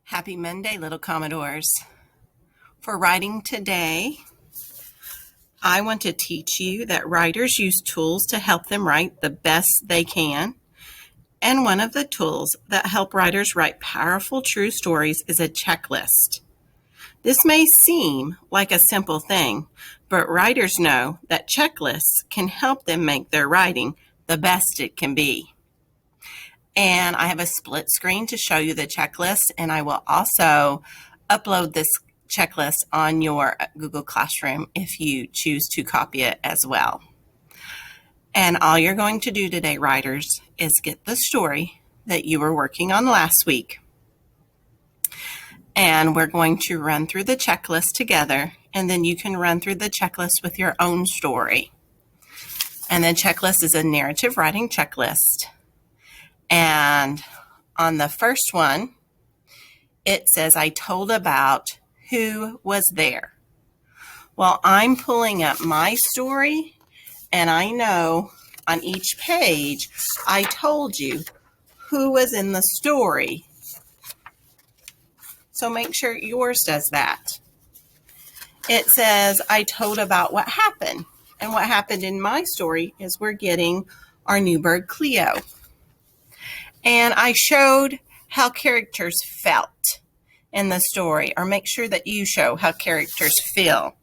Happy Monday, little Commodores. For writing today, I want to teach you that writers use tools to help them write the best they can. And one of the tools that help writers write powerful, true stories is a checklist. This may seem like a simple thing, but writers know that checklists can help them make their writing the best it can be. And I have a split screen to show you the checklist, and I will also upload this checklist on your Google Classroom if you choose to copy it as well. And all you're going to do today, writers, is get the story that you were working on last week. And we're going to run through the checklist together, and then you can run through the checklist with your own story. And the checklist is a narrative writing checklist. And on the first one, it says, I told about who was there. Well, I'm pulling up my story, and I know on each page, I told you who was in the story. So make sure yours does that. It says, I told about what happened. And what happened in my story is we're getting our new bird, Cleo. And I showed how characters felt in the story, or make sure that you show how characters feel.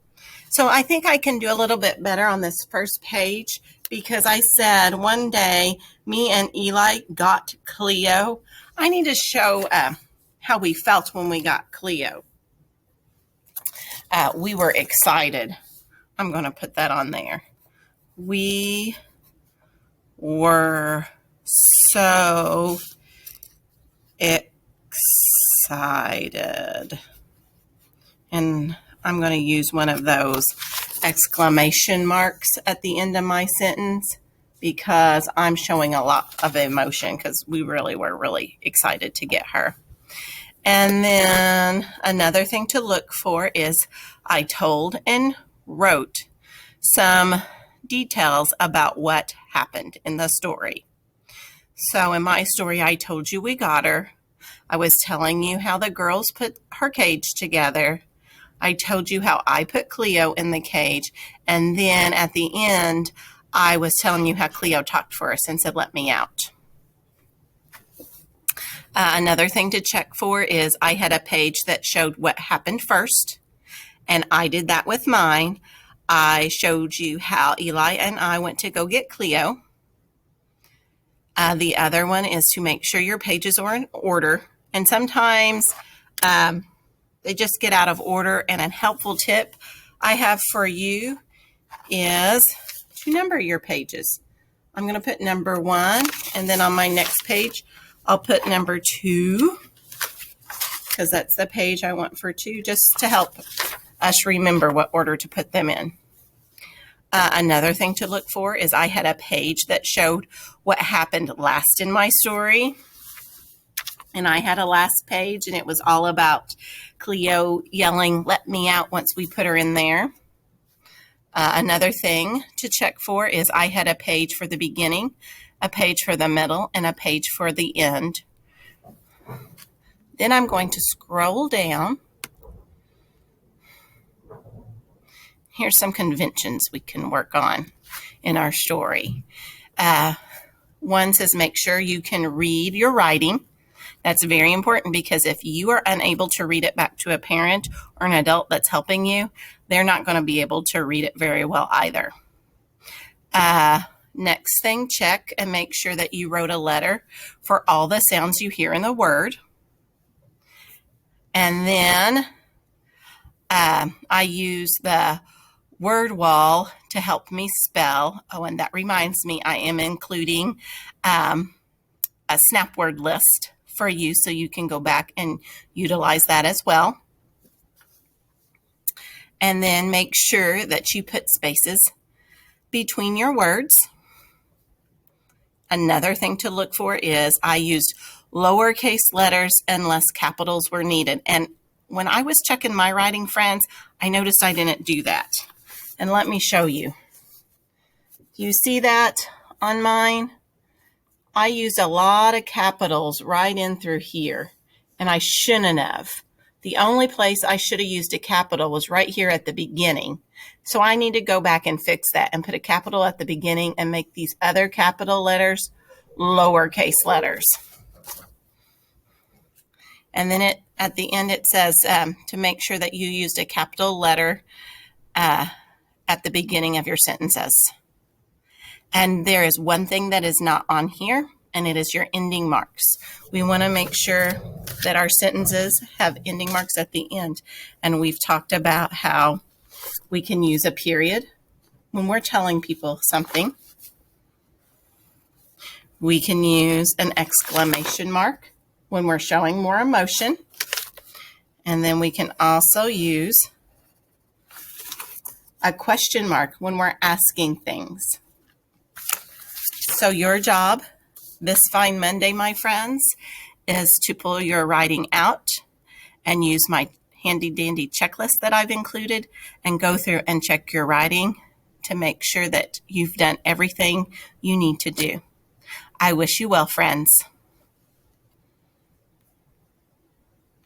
So I think I can do a little bit better on this first page because I said one day me and Eli got Cleo. I need to show how we felt when we got Cleo. We were excited. I'm going to put that on there. We were so excited. And I'm going to use one of those exclamation marks at the end of my sentence because I'm showing a lot of emotion because we really were really excited to get her. And then another thing to look for is I told and wrote some details about what happened in the story. So in my story, I told you we got her. I was telling you how the girls put her cage together. I told you how I put Cleo in the cage. And then at the end, I was telling you how Cleo talked for us and said, let me out. Another thing to check for is I had a page that showed what happened first. And I did that with mine. I showed you how Eli and I went to go get Cleo. The other one is to make sure your pages are in order. And sometimes they just get out of order. And a helpful tip I have for you is to number your pages. I'm going to put number 1, and then on my next page, I'll put number 2, because that's the page I want for 2, just to help us remember what order to put them in. Another thing to look for is I had a page that showed what happened last in my story. And I had a last page, and it was all about Cleo yelling, let me out, once we put her in there. Another thing to check for is I had a page for the beginning, a page for the middle, and a page for the end. Then I'm going to scroll down. Here's some conventions we can work on in our story. One says make sure you can read your writing. That's very important because if you are unable to read it back to a parent or an adult that's helping you, they're not going to be able to read it very well either. Next thing, check and make sure that you wrote a letter for all the sounds you hear in the word. And then I use the word wall to help me spell. Oh, and that reminds me, I am including a snap word list for you so you can go back and utilize that as well. And then make sure that you put spaces between your words. Another thing to look for is I used lowercase letters unless capitals were needed. And when I was checking my writing, friends, I noticed I didn't do that. And let me show you. Do you see that on mine? I used a lot of capitals right in through here. and I shouldn't have. The only place I should have used a capital was right here at the beginning. So I need to go back and fix that and put a capital at the beginning and make these other capital letters lowercase letters. And then at the end it says to make sure that you used a capital letter at the beginning of your sentences. And there is one thing that is not on here, and it is your ending marks. We want to make sure that our sentences have ending marks at the end. And we've talked about how we can use a period when we're telling people something. We can use an exclamation mark when we're showing more emotion. And then we can also use a question mark when we're asking things. So your job this fine Monday, my friends, is to pull your writing out and use my handy dandy checklist that I've included and go through and check your writing to make sure that you've done everything you need to do. I wish you well, friends.